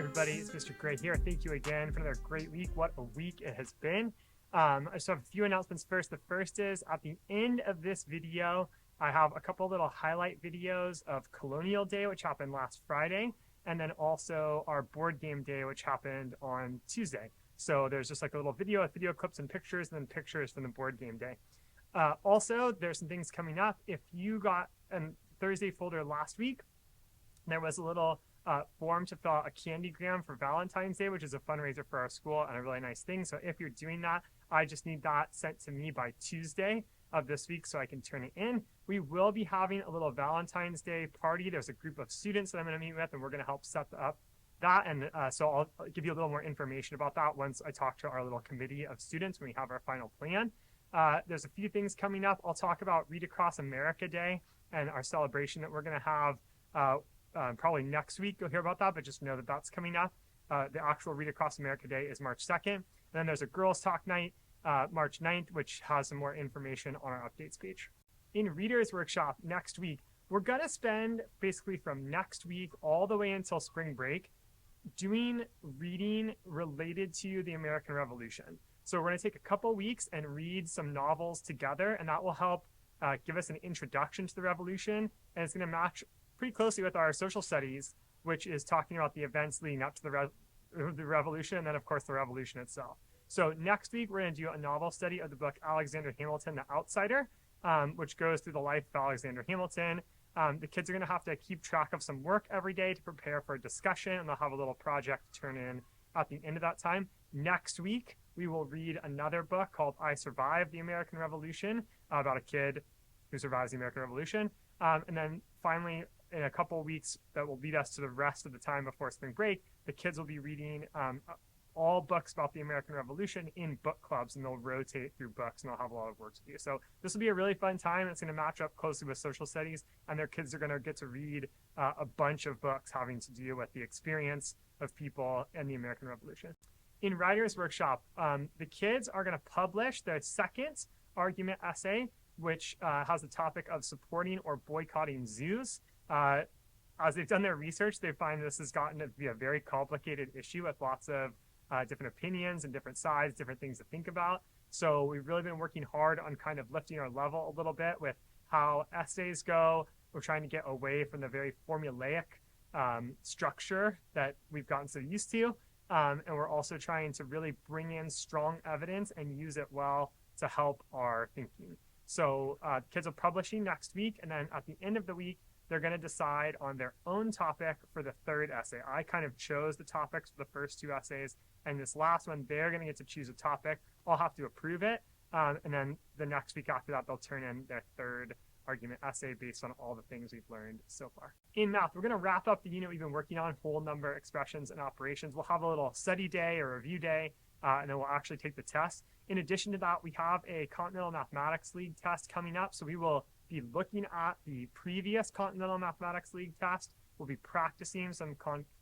everybody, it's Mr. Gray here. Thank you again for another great week. What a week it has been. I just have a few announcements first. The first is at the end of this video, I have a couple little highlight videos of Colonial Day, which happened last Friday, and then also our board game day, which happened on Tuesday. So there's just like a little video with video clips and pictures, and then pictures from the board game day. Also, there's some things coming up. If you got a Thursday folder last week, there was a little form to fill out a Candygram for Valentine's Day, which is a fundraiser for our school and a really nice thing. So if you're doing that, I just need that sent to me by Tuesday of this week so I can turn it in. We will be having a little Valentine's Day party. There's a group of students that I'm going to meet with, and we're going to help set up that. And so I'll give you a little more information about that once I talk to our little committee of students when we have our final plan. There's a few things coming up. I'll talk about Read Across America Day and our celebration that we're going to have probably next week. You'll hear about that, but just know that that's coming up. The actual Read Across America Day is March 2nd. And then there's a Girls Talk Night, March 9th, which has some more information on our updates page. In Readers Workshop next week, we're going to spend basically from next week all the way until spring break doing reading related to the American Revolution. So we're going to take a couple weeks and read some novels together, and that will help give us an introduction to the Revolution, and it's going to match pretty closely with our social studies, which is talking about the events leading up to the Revolution, and then of course the Revolution itself. So next week we're going to do a novel study of the book Alexander Hamilton, The Outsider, which goes through the life of Alexander Hamilton. The kids are going to have to keep track of some work every day to prepare for a discussion, and they'll have a little project to turn in at the end of that time. Next week we will read another book called I Survived the American Revolution, about a kid who survives the American Revolution. And then finally, in a couple of weeks that will lead us to the rest of the time before spring break, the kids will be reading all books about the American Revolution in book clubs, and they'll rotate through books, and they'll have a lot of work to do. So this will be a really fun time. It's going to match up closely with social studies, and their kids are going to get to read a bunch of books having to do with the experience of people and the American Revolution. In Writers Workshop, the kids are going to publish their second argument essay, which has the topic of supporting or boycotting zoos. As they've done their research, they find this has gotten to be a very complicated issue with lots of different opinions and different sides, different things to think about. So we've really been working hard on kind of lifting our level a little bit with how essays go. We're trying to get away from the very formulaic structure that we've gotten so used to. And we're also trying to really bring in strong evidence and use it well to help our thinking. So kids are publishing next week, and then at the end of the week, they're going to decide on their own topic for the third essay. I kind of chose the topics for the first two essays, and this last one, they're going to get to choose a topic. I'll have to approve it, and then the next week after that, they'll turn in their third argument essay based on all the things we've learned so far. In math, we're going to wrap up the unit we've been working on, whole number expressions and operations. We'll have a little study day or review day, and then we'll actually take the test. In addition to that, we have a Continental Mathematics League test coming up, so we will be looking at the previous Continental Mathematics League test. We'll be practicing some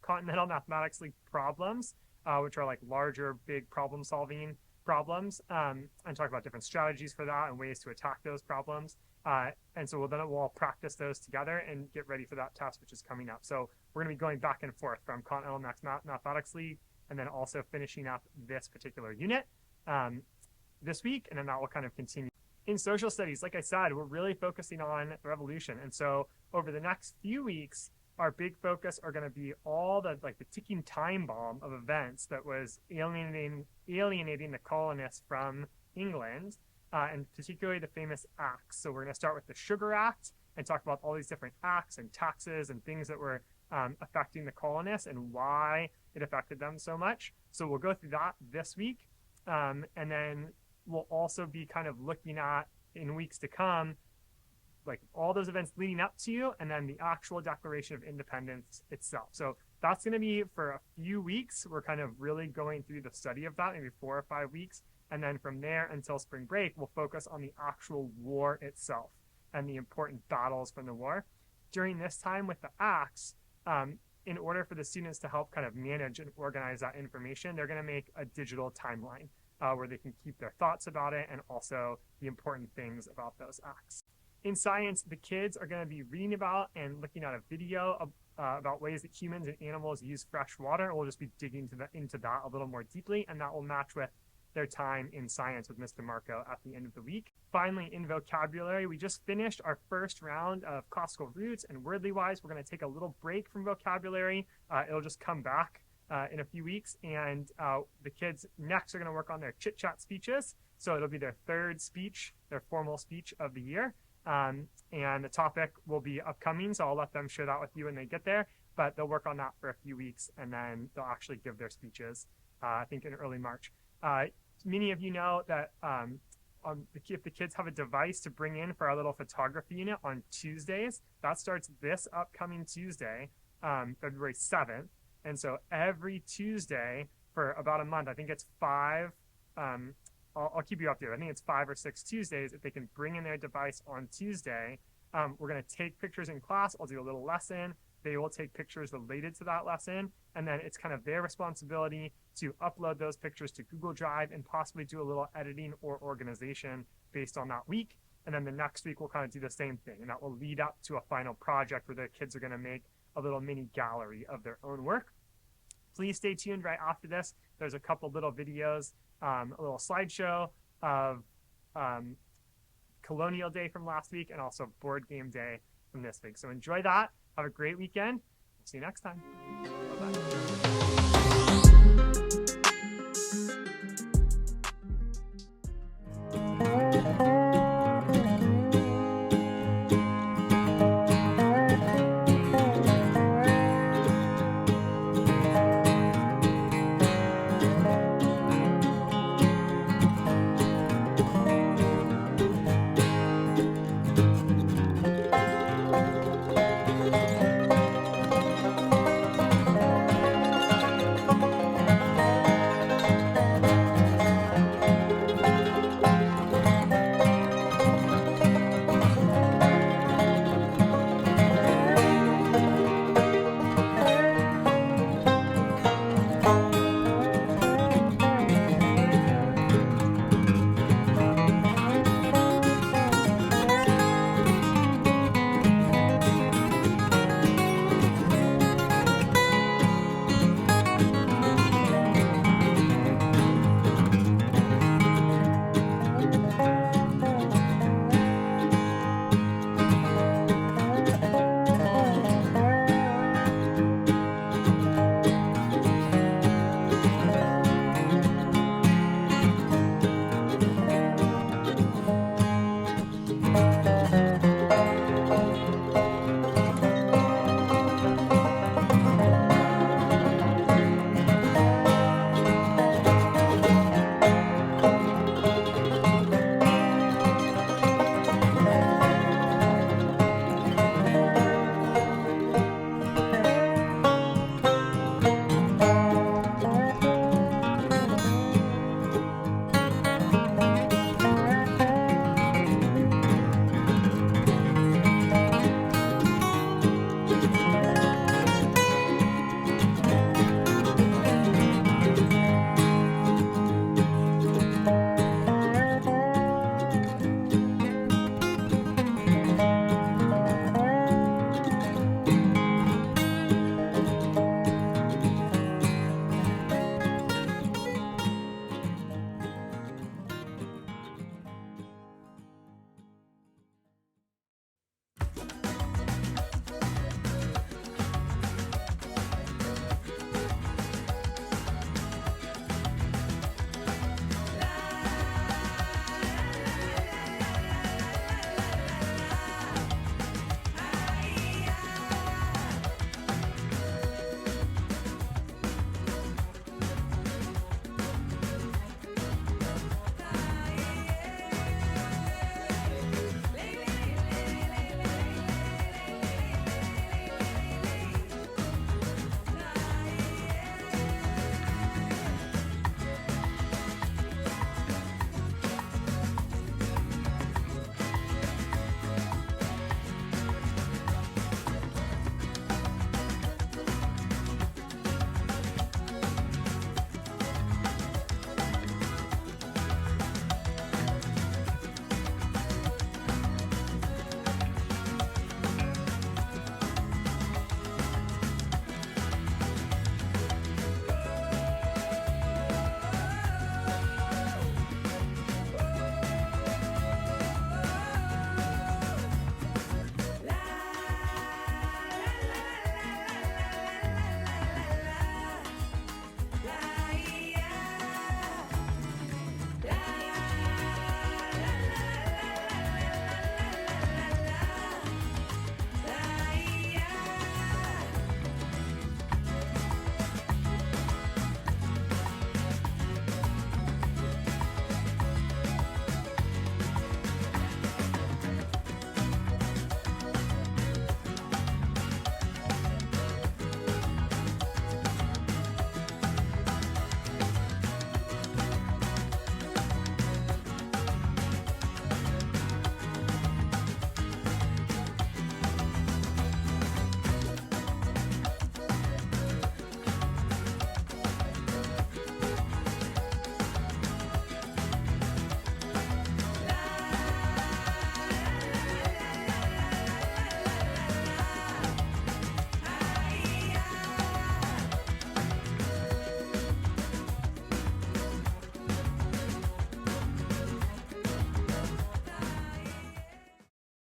Continental Mathematics League problems, which are like larger, big problem-solving problems, and talk about different strategies for that and ways to attack those problems. And so we'll all practice those together and get ready for that test, which is coming up. So we're going to be going back and forth from Continental Mathematics League and then also finishing up this particular unit this week, and then that will kind of continue. In social studies, like I said, we're really focusing on the revolution. And so over the next few weeks, our big focus are going to be all the ticking time bomb of events that was alienating the colonists from England, and particularly the famous acts. So we're going to start with the Sugar Act and talk about all these different acts and taxes and things that were affecting the colonists and why it affected them so much. So we'll go through that this week. And then we'll also be kind of looking at, in weeks to come, like all those events leading up to, and then the actual Declaration of Independence itself. So that's going to be for a few weeks. We're kind of really going through the study of that, maybe 4 or 5 weeks. And then from there until spring break, we'll focus on the actual war itself and the important battles from the war. During this time with the acts, in order for the students to help kind of manage and organize that information, they're going to make a digital timeline where they can keep their thoughts about it and also the important things about those acts. In science, the kids are going to be reading about and looking at a video about ways that humans and animals use fresh water. We'll just be digging into that a little more deeply, and that will match with their time in science with Mr. Marco at the end of the week. Finally, in vocabulary, we just finished our first round of classical roots and wordly wise. We're going to take a little break from vocabulary. It'll just come back in a few weeks, and the kids next are going to work on their chit chat speeches. So it'll be their third speech, their formal speech of the year. And the topic will be upcoming, so I'll let them share that with you when they get there. But they'll work on that for a few weeks, and then they'll actually give their speeches, I think, in early March. Many of you know that if the kids have a device to bring in for our little photography unit on Tuesdays, that starts this upcoming Tuesday, February 7th. And so every Tuesday for about a month, I think it's 5, I'll keep you updated. I think it's 5 or 6 Tuesdays. If they can bring in their device on Tuesday, we're going to take pictures in class. I'll do a little lesson. They will take pictures related to that lesson, and then it's kind of their responsibility to upload those pictures to Google Drive and possibly do a little editing or organization based on that week. And then the next week we'll kind of do the same thing, and that will lead up to a final project where the kids are going to make a little mini gallery of their own work. Please stay tuned. Right after this, there's a couple little videos, a little slideshow of Colonial Day from last week and also Board Game Day from this week. So enjoy that. Have a great weekend. See you next time.